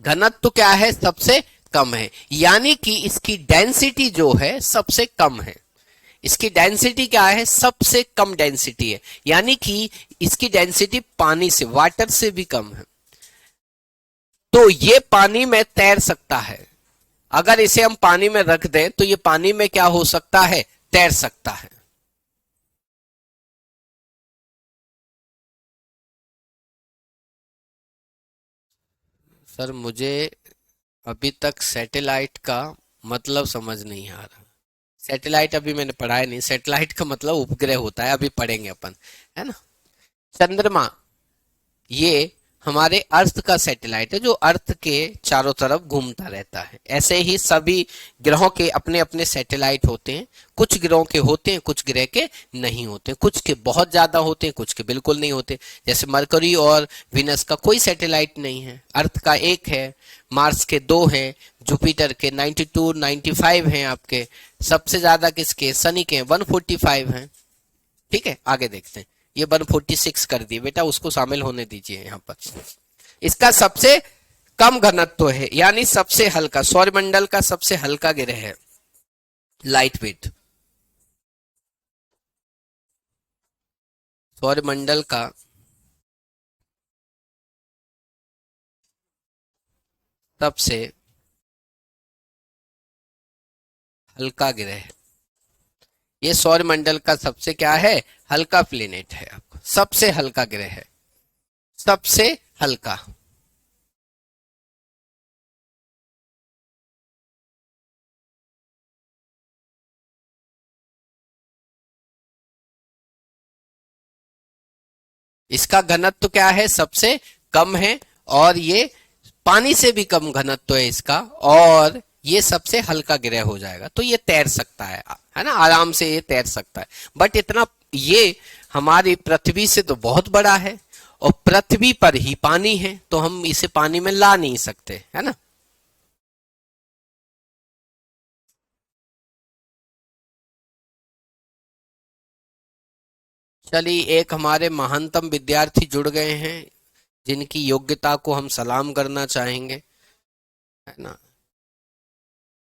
घनत्व क्या है, सबसे कम है, यानी कि इसकी डेंसिटी जो है सबसे कम है। इसकी डेंसिटी क्या है, सबसे कम डेंसिटी है, यानी कि इसकी डेंसिटी पानी से, वाटर से भी कम है। तो ये पानी में तैर सकता है। अगर इसे हम पानी में रख दें तो ये पानी में क्या हो सकता है, तैर सकता है। सर मुझे अभी तक सैटेलाइट का मतलब समझ नहीं आ रहा। सैटेलाइट अभी मैंने पढ़ा है नहीं, सैटेलाइट का मतलब उपग्रह होता है, अभी पढ़ेंगे अपन, है ना। चंद्रमा ये हमारे अर्थ का सैटेलाइट है जो अर्थ के चारों तरफ घूमता रहता है। ऐसे ही सभी ग्रहों के अपने अपने सैटेलाइट होते हैं। कुछ ग्रहों के होते हैं, कुछ ग्रह के नहीं होते, कुछ के बहुत ज्यादा होते हैं, कुछ के बिल्कुल नहीं होते। जैसे मरकरी और विनस का कोई सैटेलाइट नहीं है, अर्थ का एक है, मार्स के 2 हैं, जुपिटर के 92 95 हैं आपके, सबसे ज्यादा किसके, शनि के 145 हैं। ठीक है, आगे देखते हैं। ये 146 कर दिए बेटा, उसको शामिल होने दीजिए यहां पर। इसका सबसे कम घनत्व है, यानी सबसे हल्का, सौरमंडल का सबसे हल्का ग्रह है, लाइट वेट। सौरमंडल का सबसे हल्का ग्रह, ये सौरमंडल का सबसे क्या है, हल्का प्लेनेट है आपको, सबसे हल्का ग्रह है, सबसे हल्का। इसका घनत्व क्या है, सबसे कम है, और ये पानी से भी कम घनत्व है इसका, और ये सबसे हल्का ग्रह हो जाएगा। तो ये तैर सकता है ना, आराम से ये तैर सकता है। बट इतना, ये हमारी पृथ्वी से तो बहुत बड़ा है, और पृथ्वी पर ही पानी है, तो हम इसे पानी में ला नहीं सकते, है ना। चलिए, एक हमारे महानतम विद्यार्थी जुड़ गए हैं जिनकी योग्यता को हम सलाम करना चाहेंगे, है ना,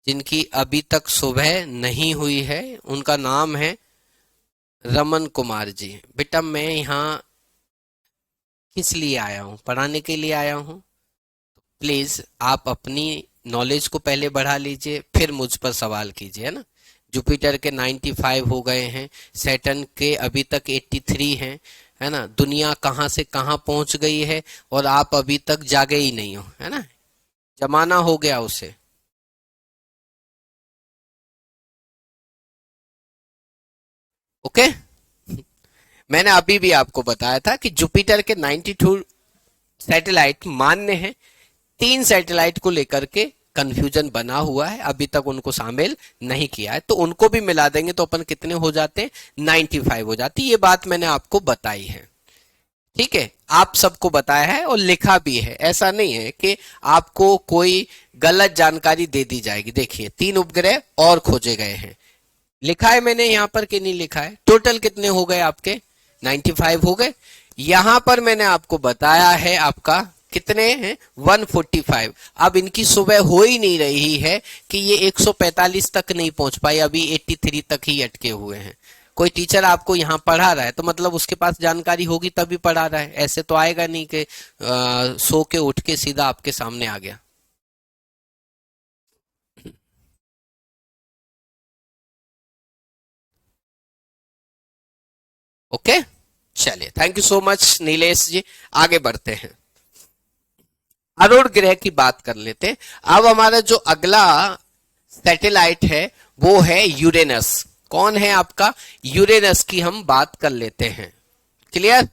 जिनकी अभी तक सुबह नहीं हुई है। उनका नाम है रमन कुमार जी। बेटा मैं यहाँ किस लिए आया हूँ, पढ़ाने के लिए आया हूँ। प्लीज आप अपनी नॉलेज को पहले बढ़ा लीजिए, फिर मुझ पर सवाल कीजिए, है ना। जुपिटर के 95 हो गए हैं, सैटर्न के अभी तक 83 हैं, है ना। दुनिया कहाँ से कहाँ पहुंच गई है और आप अभी तक जागे ही नहीं हो, है ना, जमाना हो गया उसे। ओके। मैंने अभी भी आपको बताया था कि जुपिटर के 92 सैटेलाइट मान्य हैं, 3 सैटेलाइट को लेकर के कंफ्यूजन बना हुआ है, अभी तक उनको शामिल नहीं किया है, तो उनको भी मिला देंगे तो अपन कितने हो जाते हैं, 95 हो जाती है। ये बात मैंने आपको बताई है, ठीक है, आप सबको बताया है और लिखा भी है। ऐसा नहीं है कि आपको कोई गलत जानकारी दे दी जाएगी। देखिए 3 उपग्रह और खोजे गए हैं, लिखा है मैंने यहाँ पर कि नहीं लिखा है। टोटल कितने हो गए आपके, 95 हो गए। यहां पर मैंने आपको बताया है आपका कितने हैं, 145। अब इनकी सुबह हो ही नहीं रही है कि ये 145 तक नहीं पहुंच पाए, अभी 83 तक ही अटके हुए हैं। कोई टीचर आपको यहाँ पढ़ा रहा है तो मतलब उसके पास जानकारी होगी तभी पढ़ा रहा है, ऐसे तो आएगा नहीं कि सो के उठ के सीधा आपके सामने आ गया। ओके, चलिए, thank you so much Nilesh ji. आगे बढ़ते हैं, अरुण ग्रह की बात कर लेते हैं। अब हमारा जो अगला सैटेलाइट है वो है यूरेनस। कौन है आपका, यूरेनस की हम बात कर लेते हैं। क्लियर,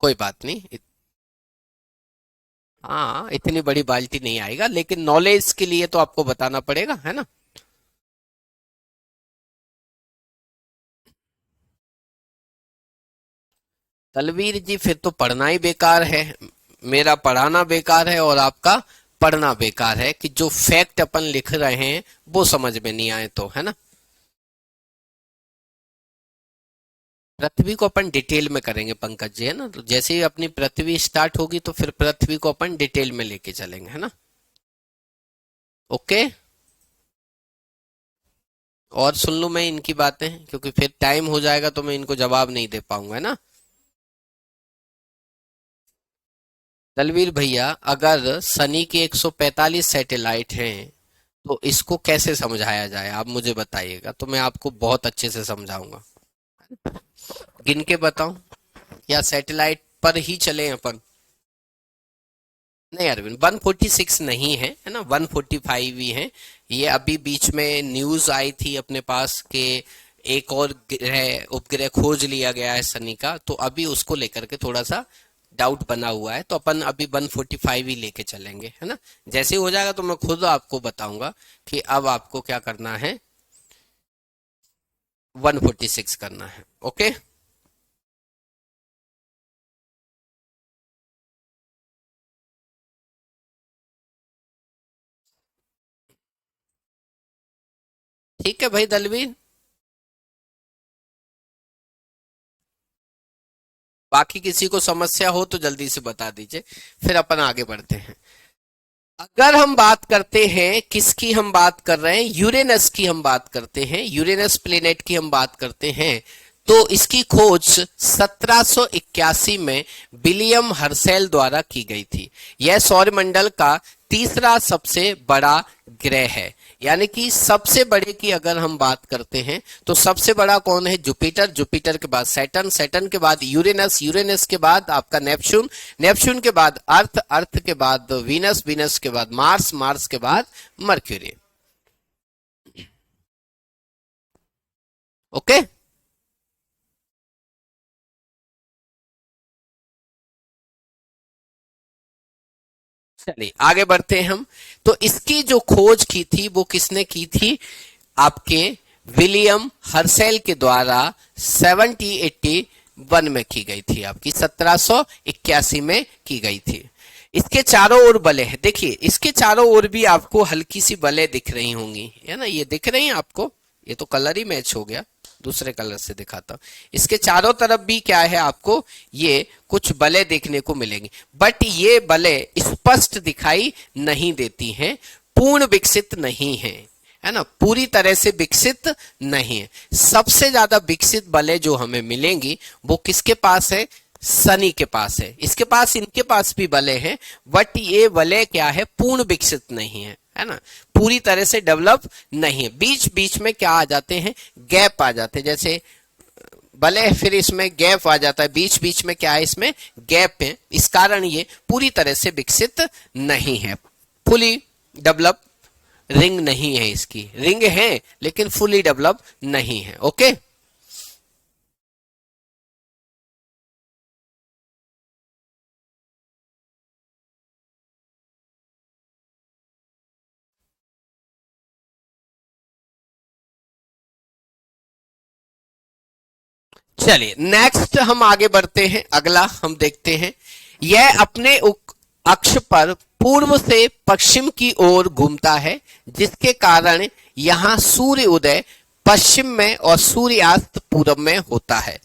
कोई बात नहीं, हाँ इतनी बड़ी बाल्टी नहीं आएगा, लेकिन नॉलेज के लिए तो आपको बताना पड़ेगा, है ना। तलवीर जी फिर तो पढ़ना ही बेकार है, मेरा पढ़ाना बेकार है और आपका पढ़ना बेकार है कि जो फैक्ट अपन लिख रहे हैं वो समझ में नहीं आए तो, है ना। पृथ्वी को अपन डिटेल में करेंगे पंकज जी, है ना, तो जैसे ही अपनी पृथ्वी स्टार्ट होगी तो फिर पृथ्वी को अपन डिटेल में लेके चलेंगे, है ना। ओके, और सुन लूं मैं इनकी बातें, क्योंकि फिर टाइम हो जाएगा तो मैं इनको जवाब नहीं दे पाऊंगा, है ना। दलवीर भैया, अगर सनी के 145 सैटेलाइट हैं तो इसको कैसे समझाया जाए, आप मुझे बताइएगा तो मैं आपको बहुत अच्छे से समझाऊंगा। गिन के बताऊं या सैटेलाइट पर ही चले अपन। नहीं अरविंद, 146 नहीं है, है ना, 145 ही है। ये अभी बीच में न्यूज आई थी अपने पास कि एक और ग्रह उपग्रह खोज लिया गया है शनि का, तो अभी उसको लेकर के थोड़ा सा डाउट बना हुआ है, तो अपन अभी 145 ही लेके चलेंगे, है ना। जैसे ही हो जाएगा तो मैं खुद आपको बताऊंगा कि अब आपको क्या करना है, 146 करना है। ओके, ठीक है भाई दलवीर, बाकी किसी को समस्या हो तो जल्दी से बता दीजिए, फिर अपन आगे बढ़ते हैं। अगर हम बात करते हैं, किसकी हम बात कर रहे हैं, यूरेनस की हम बात करते हैं, यूरेनस प्लेनेट की हम बात करते हैं, तो इसकी खोज 1781 में विलियम हर्सेल द्वारा की गई थी। यह सौरमंडल का तीसरा सबसे बड़ा ग्रह है, यानी कि सबसे बड़े की अगर हम बात करते हैं तो सबसे बड़ा कौन है, जुपिटर, जुपिटर के बाद सैटर्न, सैटर्न के बाद यूरेनस, यूरेनस के बाद आपका नेपच्यून, नेपच्यून के बाद अर्थ, अर्थ के बाद वीनस, वीनस के बाद मार्स, मार्स के बाद मर्क्यूरी। ओके, चलिए आगे बढ़ते हैं हम। तो इसकी जो खोज की थी वो किसने की थी, आपके विलियम हर्सेल के द्वारा 1781 में की गई थी, आपकी 1781 में की गई थी। इसके चारों ओर बले हैं, देखिए इसके चारों ओर भी आपको हल्की सी बले दिख रही होंगी, है ना, ये दिख रही हैं आपको, ये तो कलर ही मैच हो गया, दूसरे कलर से दिखाता हूं। इसके चारों तरफ भी क्या है, आपको ये कुछ बले देखने को मिलेंगी, बट ये बले स्पष्ट दिखाई नहीं देती हैं, पूर्ण विकसित नहीं है, है ना, पूरी तरह से विकसित नहीं है। सबसे ज्यादा विकसित बले जो हमें मिलेंगी वो किसके पास है, शनि के पास है। इसके पास, इनके पास भी बले हैं, बट ये बले क्या है, पूर्ण विकसित नहीं है, है ना, पूरी तरह से डेवलप नहीं है। बीच बीच में क्या आ जाते हैं, गैप आ जाते हैं, जैसे भले फिर इसमें गैप आ जाता है, बीच बीच में क्या है, इसमें गैप है, इस कारण ये पूरी तरह से विकसित नहीं है, फुली डेवलप रिंग नहीं है, इसकी रिंग है लेकिन फुली डेवलप नहीं है। ओके, चलिए नेक्स्ट हम आगे बढ़ते हैं, अगला हम देखते हैं। यह अपने अक्ष पर पूर्व से पश्चिम की ओर घूमता है, जिसके कारण यहां सूर्य उदय पश्चिम में और सूर्यास्त पूरब में होता है।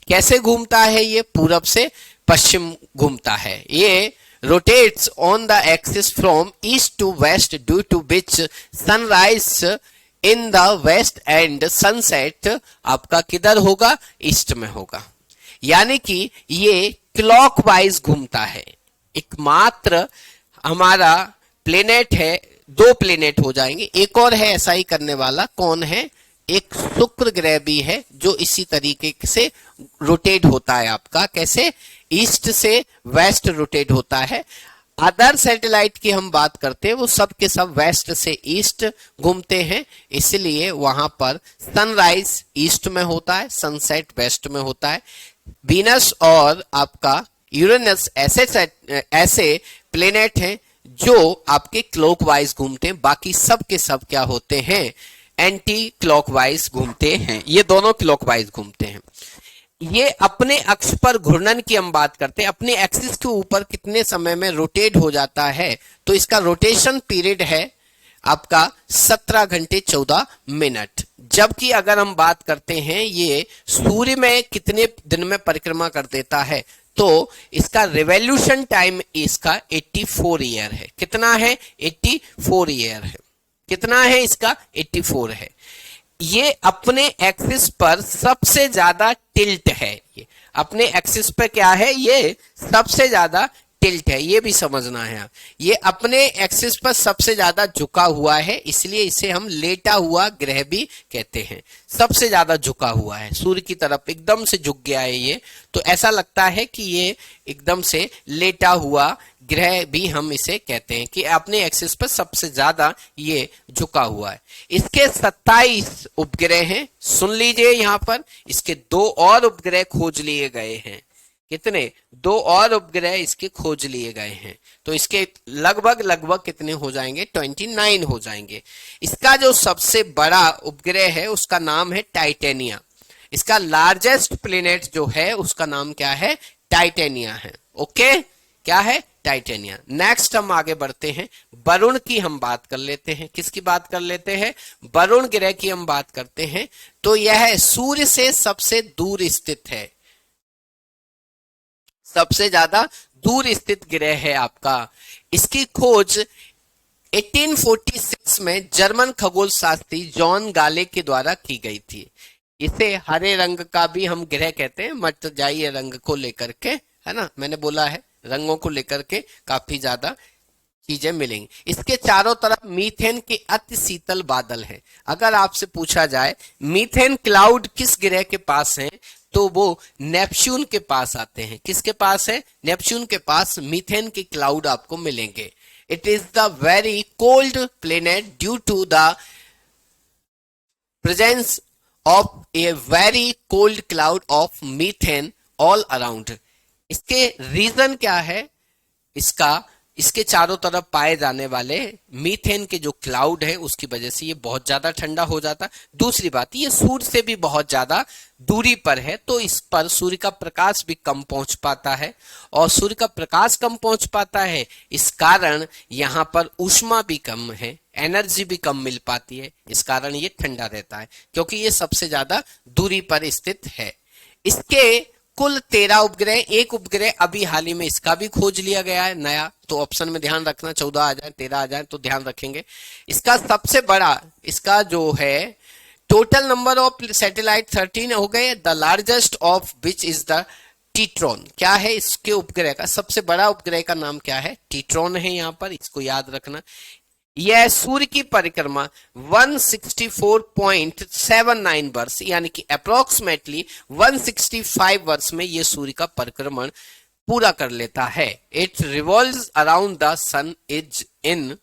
कैसे घूमता है, ये पूरब से पश्चिम घूमता है। ये rotates on the axis from east to west, due to which sunrise in the west and sunset आपका किधर होगा, ईस्ट में होगा। यानी कि ये क्लॉकवाइज घूमता है। एकमात्र हमारा प्लेनेट है, दो प्लेनेट हो जाएंगे, एक और है ऐसा ही करने वाला, कौन है, एक शुक्र ग्रह भी है जो इसी तरीके से रोटेट होता है आपका, कैसे, ईस्ट से वेस्ट रोटेट होता है। अदर सैटेलाइट की हम बात करते हैं, वो सब के सब वेस्ट से ईस्ट घूमते हैं, इसलिए वहां पर सनराइज ईस्ट में होता है, सनसेट वेस्ट में होता है। वीनस और आपका यूरेनस ऐसे प्लेनेट हैं जो आपके क्लॉकवाइज घूमते हैं, बाकी सब के सब क्या होते हैं, एंटी क्लॉकवाइज घूमते हैं। ये दोनों क्लॉकवाइज घूमते हैं। ये अपने अक्ष पर घूर्णन की हम बात करते हैं, अपने एक्सिस के ऊपर कितने समय में रोटेट हो जाता है, तो इसका रोटेशन पीरियड है आपका 17 घंटे 14 मिनट। जबकि अगर हम बात करते हैं ये सूर्य में कितने दिन में परिक्रमा कर देता है, तो इसका रिवॉल्यूशन टाइम इसका 84 ईयर है। कितना है, 84 ईयर है। कितना है इसका, 84 है। ये अपने एक्सिस पर सबसे ज्यादा टिल्ट है, ये अपने एक्सिस पे क्या है, ये सबसे ज्यादा टिल्ट है, ये भी समझना है। ये अपने एक्सिस पर सबसे ज्यादा झुका हुआ है, इसलिए इसे हम लेटा हुआ ग्रह भी कहते हैं। सबसे ज्यादा झुका हुआ है, सूर्य की तरफ एकदम से झुक गया है ये, तो ऐसा लगता है कि ये एकदम से लेटा हुआ ग्रह भी हम इसे कहते हैं, कि अपने एक्सिस पर सबसे ज्यादा ये झुका हुआ है। इसके 27 उपग्रह हैं, सुन लीजिए यहां पर, इसके 2 और उपग्रह खोज लिए गए हैं। कितने, 2 और उपग्रह इसके खोज लिए गए हैं, तो इसके लगभग कितने हो जाएंगे, 29 हो जाएंगे। इसका जो सबसे बड़ा उपग्रह है उसका नाम है टाइटेनिया। इसका लार्जेस्ट प्लेनेट जो है उसका नाम क्या है, टाइटेनिया है। ओके, क्या है, टाइटेनिया। नेक्स्ट हम आगे बढ़ते हैं, वरुण की हम बात कर लेते हैं। किसकी बात कर लेते हैं, वरुण ग्रह की हम बात करते हैं। तो यह सूर्य से सबसे दूर स्थित है, सबसे ज्यादा दूर स्थित ग्रह है आपका। इसकी खोज 1846 में जर्मन खगोल शास्त्री जॉन गाले के द्वारा की गई थी। इसे हरे रंग का भी हम ग्रह कहते हैं, मत जाइए रंग को लेकर के, है ना, मैंने बोला है रंगों को लेकर के काफी ज्यादा चीजें मिलेंगी। इसके चारों तरफ मीथेन के अति शीतल बादल हैं। अगर आपसे पूछा जाए मीथेन क्लाउड किस ग्रह के पास है, तो वो नेपच्यून के पास आते हैं। किसके पास है, नेपच्यून के पास मीथेन के क्लाउड आपको मिलेंगे। It is the very cold planet due to the presence of a very cold cloud of methane all around. इसके रीजन क्या है, इसके चारों तरफ पाए जाने वाले मीथेन के जो क्लाउड है उसकी वजह से ये बहुत ज्यादा ठंडा हो जाता है। दूसरी बात, ये सूर्य से भी बहुत ज्यादा दूरी पर है, तो इस पर सूर्य का प्रकाश भी कम पहुंच पाता है, और सूर्य का प्रकाश कम पहुंच पाता है, इस कारण यहाँ पर ऊष्मा भी कम है, एनर्जी भी कम मिल पाती है, इस कारण ये ठंडा रहता है, क्योंकि ये सबसे ज्यादा दूरी पर स्थित है। इसके कुल 13 उपग्रह, एक उपग्रह अभी हाल ही में इसका भी खोज लिया गया है नया, तो ऑप्शन में ध्यान रखना, 14 आ जाए 13 आ जाए तो ध्यान रखेंगे। इसका सबसे बड़ा, इसका जो है टोटल नंबर ऑफ सैटेलाइट 13 हो गए, the largest of which is the Triton. क्या है इसके उपग्रह का सबसे बड़ा उपग्रह का नाम क्या है, टीट्रॉन है, यहां पर इसको याद रखना। यह सूर्य की परिक्रमा 164.79 वर्ष यानी कि अप्रोक्सीमेटली 165 वर्ष में यह सूर्य का परिक्रमण पूरा कर लेता है। It revolves around the sun is in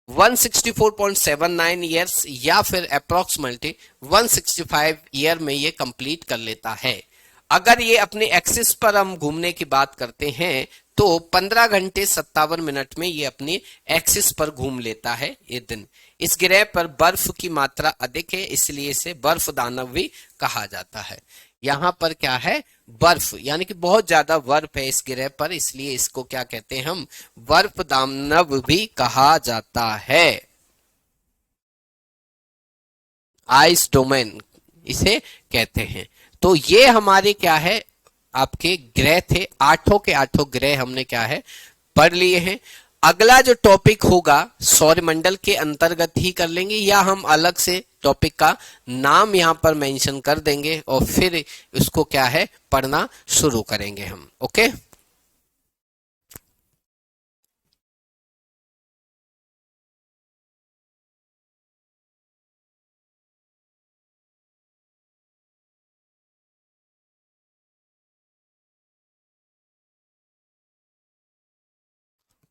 164.79 years या फिर अप्रोक्सीमेटली 165 ईयर में ये कंप्लीट कर लेता है। अगर ये अपने एक्सिस पर हम घूमने की बात करते हैं तो 15 घंटे 57 मिनट में ये अपनी एक्सिस पर घूम लेता है ये दिन। इस ग्रह पर बर्फ की मात्रा अधिक है, इसलिए इसे बर्फ दानव भी कहा जाता है। यहां पर क्या है, बर्फ, यानी कि बहुत ज्यादा बर्फ है इस ग्रह पर, इसलिए इसको क्या कहते हैं हम, बर्फ दानव भी कहा जाता है। आइस डोमेन इसे कहते हैं। तो ये हमारे क्या है, आपके ग्रह थे, आठों के आठों ग्रह हमने क्या है पढ़ लिए हैं। अगला जो टॉपिक होगा सौरमंडल के अंतर्गत ही कर लेंगे या हम अलग से टॉपिक का नाम यहां पर मेंशन कर देंगे और फिर उसको क्या है पढ़ना शुरू करेंगे हम। ओके,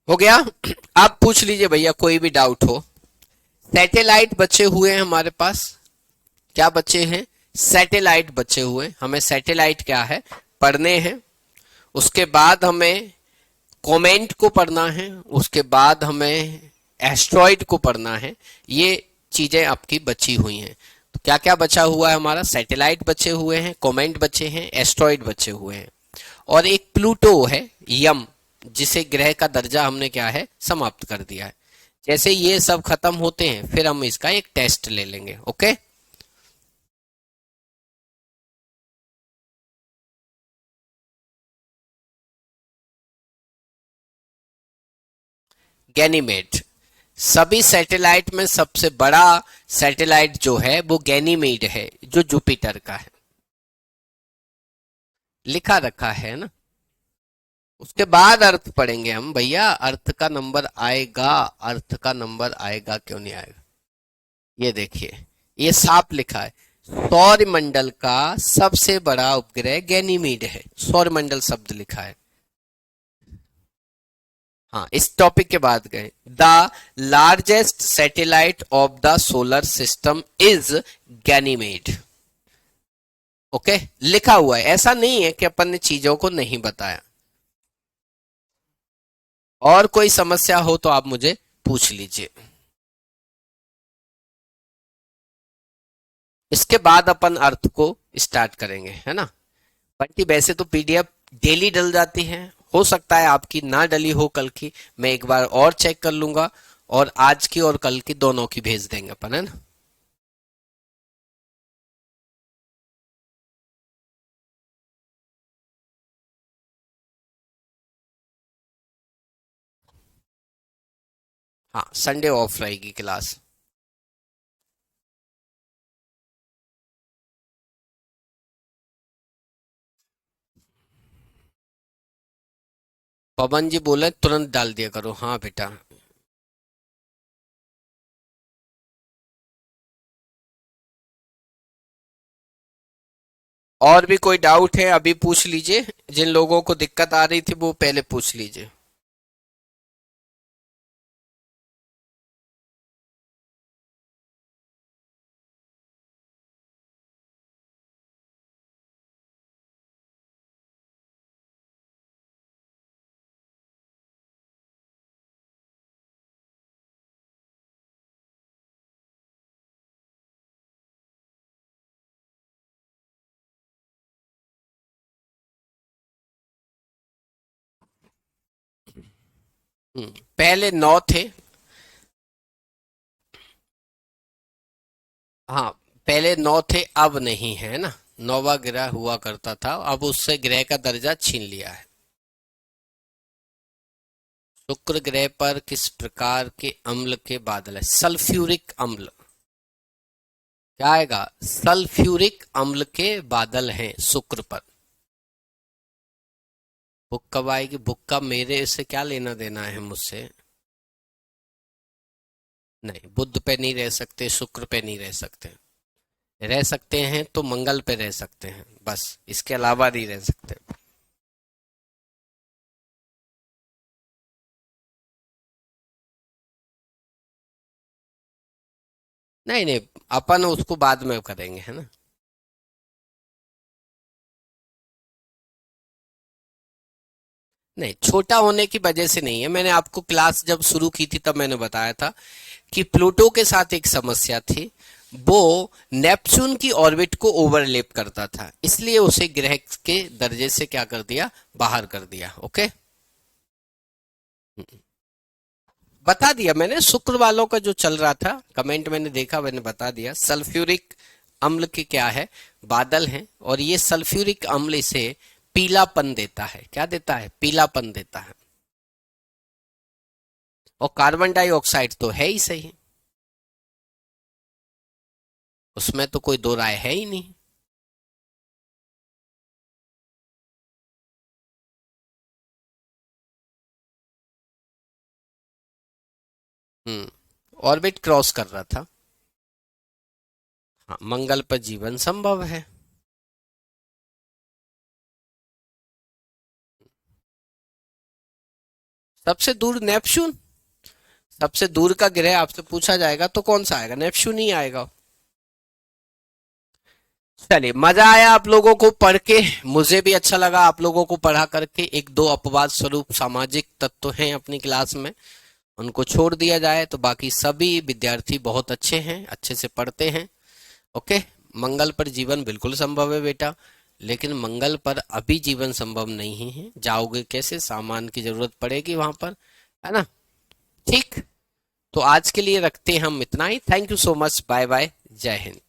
हो गया। आप पूछ लीजिए भैया कोई भी डाउट हो। सैटेलाइट बचे हुए हैं हमारे पास, क्या बचे हैं, सैटेलाइट बचे हुए, हमें सैटेलाइट क्या है पढ़ने हैं। उसके बाद हमें कॉमेंट को पढ़ना है, उसके बाद हमें एस्ट्रॉइड को पढ़ना है। ये चीजें आपकी बची हुई हैं। तो क्या क्या बचा हुआ है हमारा, सैटेलाइट बचे हुए हैं, कॉमेंट बचे हैं, एस्ट्रॉइड बचे हुए हैं और एक प्लूटो है, यम, जिसे ग्रह का दर्जा हमने क्या है समाप्त कर दिया है। जैसे ये सब खत्म होते हैं फिर हम इसका एक टेस्ट ले लेंगे। ओके, गैनीमेड, सभी सैटेलाइट में सबसे बड़ा सैटेलाइट जो है वो गैनीमेड है, जो जुपिटर का है, लिखा रखा है ना। उसके बाद अर्थ पढ़ेंगे हम भैया, अर्थ का नंबर आएगा, अर्थ का नंबर आएगा, क्यों नहीं आएगा। ये देखिए, ये साफ लिखा है, सौर मंडल का सबसे बड़ा उपग्रह गैनीमेड है, सौर मंडल शब्द लिखा है। हाँ, इस टॉपिक के बाद गए, the largest satellite of the solar system is Ganymede. Okay, लिखा हुआ है, ऐसा नहीं है कि अपन ने चीजों को नहीं बताया। और कोई समस्या हो तो आप मुझे पूछ लीजिए। इसके बाद अपन अर्थ को स्टार्ट करेंगे, है ना। बंटी वैसे तो पीडीएफ डेली डल जाती है, हो सकता है आपकी ना डली हो कल की, मैं एक बार और चेक कर लूंगा और आज की और कल की दोनों की भेज देंगे अपन, है ना। हाँ, संडे ऑफ रहेगी क्लास। पवन जी बोले तुरंत डाल दिया करो, हाँ बेटा। और भी कोई डाउट है अभी पूछ लीजिए, जिन लोगों को दिक्कत आ रही थी वो पहले पूछ लीजिए। पहले 9 थे। हाँ, पहले 9 थे, अब नहीं है ना। नौवा ग्रह हुआ करता था, अब उससे ग्रह का दर्जा छीन लिया है। शुक्र ग्रह पर किस प्रकार के अम्ल के बादल है, सल्फ्यूरिक अम्ल। क्या आएगा, सल्फ्यूरिक अम्ल के बादल हैं शुक्र पर। बुक कब आएगी, बुक का मेरे से क्या लेना देना है मुझसे। नहीं, बुध पे नहीं रह सकते, शुक्र पे नहीं रह सकते। रह सकते हैं तो मंगल पे रह सकते हैं, बस इसके अलावा नहीं रह सकते। नहीं नहीं, अपन उसको बाद में करेंगे, है ना। नहीं, छोटा होने की वजह से नहीं है। मैंने आपको क्लास जब शुरू की थी तब मैंने बताया था कि प्लूटो के साथ एक समस्या थी। वो नेपच्यून की ऑर्बिट को ओवरलैप करता था, इसलिए उसे ग्रह के दर्जे से क्या कर दिया, बाहर कर दिया। ओके, बता दिया मैंने। शुक्र वालों का जो चल रहा था, कमेंट मैंने देखा, मैंने बता दिया। सल्फ्यूरिक अम्ल के क्या है, बादल हैं, और ये सल्फ्यूरिक अम्ल इसे पीलापन देता है। क्या देता है, पीलापन देता है। और कार्बन डाइऑक्साइड तो है ही सही, उसमें तो कोई दो राय है ही नहीं। ऑर्बिट क्रॉस कर रहा था। हाँ, मंगल पर जीवन संभव है। सबसे दूर नेपच्यून, सबसे दूर का ग्रह आपसे पूछा जाएगा तो कौन सा आएगा, नेपच्यून ही आएगा। चलिए, मजा आया आप लोगों को पढ़ के, मुझे भी अच्छा लगा आप लोगों को पढ़ा करके। एक दो अपवाद स्वरूप सामाजिक तत्व हैं अपनी क्लास में, उनको छोड़ दिया जाए तो बाकी सभी विद्यार्थी बहुत अच्छे हैं, अच्छे से पढ़ते हैं। ओके, मंगल पर जीवन बिल्कुल संभव है बेटा, लेकिन मंगल पर अभी जीवन संभव नहीं है। जाओगे कैसे, सामान की जरूरत पड़ेगी वहां पर, है ना। ठीक, तो आज के लिए रखते हैं हम इतना ही। Thank you so much, bye bye, जय हिंद।